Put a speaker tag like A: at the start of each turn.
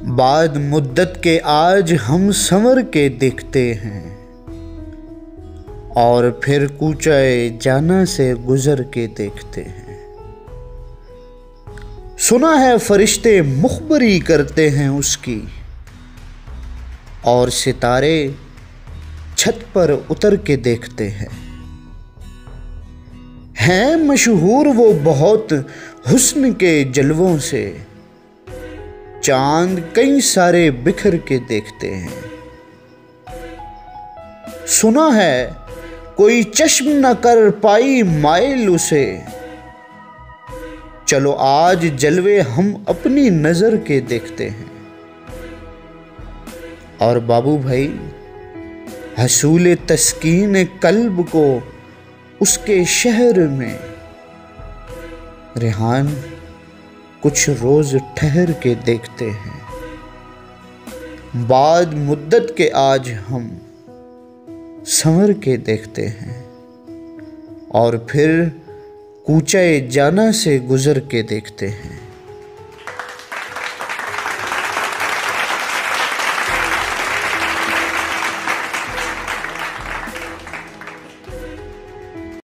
A: बाद मुद्दत के आज हम संवर के देखते हैं और फिर कूचाए जाना से गुजर के देखते हैं। सुना है फरिश्ते मुखबरी करते हैं उसकी और सितारे छत पर उतर के देखते हैं। हैं मशहूर वो बहुत हुस्न के जलवों से, चांद कई सारे बिखर के देखते हैं। सुना है कोई चश्म न कर पाई माइल उसे, चलो आज जलवे हम अपनी नजर के देखते हैं। और बाबू भाई, हसूल तस्कीन कल्ब को उसके शहर में रेहान कुछ रोज ठहर के देखते हैं। बाद मुद्दत के आज हम संवर के देखते हैं और फिर कूचाए जाना से गुजर के देखते हैं।